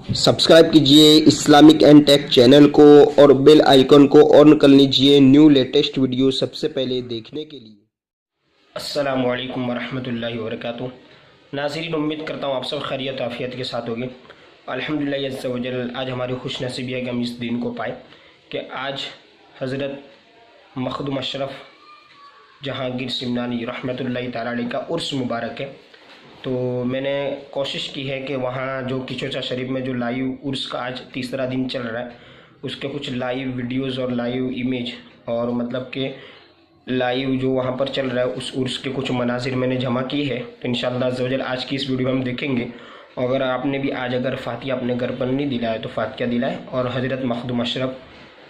Subscribe कीजिए Islamic and take channel को और बेल आइकन को ऑन कर लीजिए न्यू लेटेस्ट वीडियो सबसे पहले देखने के लिए। अस्सलामु अलैकुम वरहमतुल्लाहि वबरकातुहू। नाज़रीन, उम्मीद करता हूँ आप सब खैरियत आफियत के साथ होंगे। अल्हम्दुलिल्लाह अज़्ज़ा वजल आज हमारी खुश नसीबी है कि हम इस दिन को पाए कि आज हज़रत मखदूम अशरफ जहांगीर सिमनानी रहमतुल्लाहि ताला अलैह का उर्स मुबारक है। तो मैंने कोशिश की है कि वहाँ जो किचोचा शरीफ में जो लाइव उर्स का आज तीसरा दिन चल रहा है उसके कुछ लाइव वीडियोस और लाइव इमेज और मतलब कि लाइव जो वहाँ पर चल रहा है उस उर्स के कुछ मनाजिर मैंने जमा की है। तो इंशाअल्लाह अज़्ज़ा वजल आज की इस वीडियो में हम देखेंगे। अगर आपने भी आज अगर फातिहा अपने घर पर नहीं दिलाया तो फातिहा दिलाए और हज़रत मखदूम अशरफ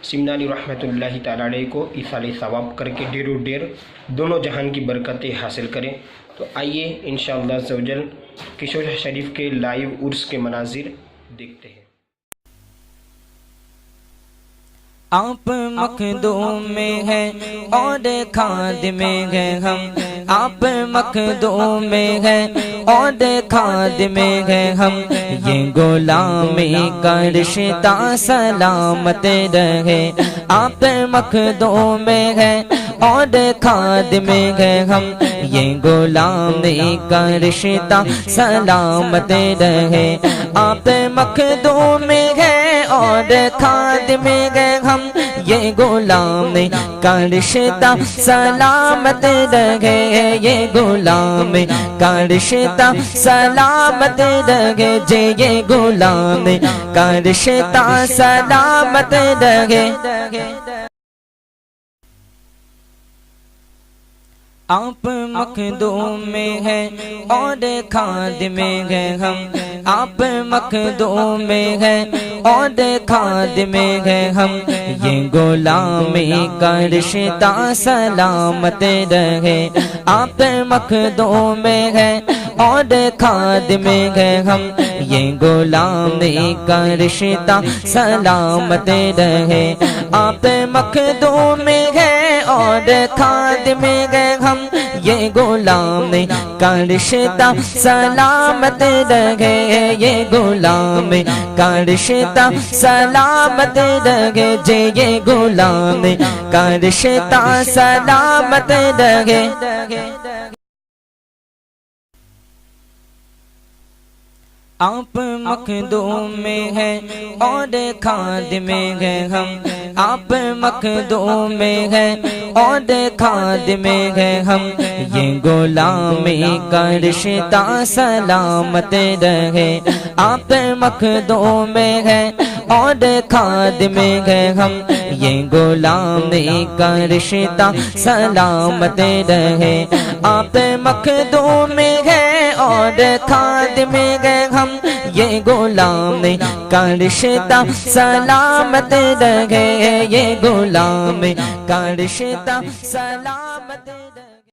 सिमनानी रहमतुल्लाहि ताला अलैह को इसाले सवाब करके ढेरों ढेर दोनों जहान की बरकतें हासिल करें। तो आइए इंशाअल्लाह अज़्ज़ा वजल किचोचा शरीफ के लाइव उर्स के मनाजिर देखते हैं। आप मखदूम में हैं और खादिम में हैं हम, आप मखदूम में हैं और खादिम में हैं हम, ये गुलामी का रिश्ता सलामत रहे। आप मखदूम में हैं और खादिम में हैं हम, ये गुलामी का रिश्ता सलामत रहे। आप मखदूम में हैं और खादिम में हैं हम, ये गुलामी का रिश्ता सलामत रहे। ये गुलामी का रिश्ता सलामत रहे। जे ये गुलामी का रिश्ता सलामत रहे। आप मखदूम में हैं और खादिम में हैं हम, आप मखदूम में हैं और खादिम में हैं हम, ये गुलामी का रिश्ता सलामत रहे। आप मखदूम में हैं और खादिम में हैं हम, ये गुलामी का रिश्ता सलामत रहे। आप मखदूम में हैं और खादिम में हैं हम, ये गुलामी का रिश्ता सलामत रहे। ये गुलामी का रिश्ता सलामत रहे। जे ये गुलामी का रिश्ता सलामत रहे। आप मखदूम में हैं और खादिम में हैं हम, आप मखदूम में हैं और खादिम में हैं हम, ये गुलामी का रिश्ता सलामत रहे। आप मखदूम में हैं और खादिम में हैं हम, ये गुलामी का रिश्ता सलामत रहे। आप मखदूम में हैं और खादिम में हैं हम, ये गुलामी का रिश्ता सलामत रहे। ये गुलामी का रिश्ता सलामत रहे।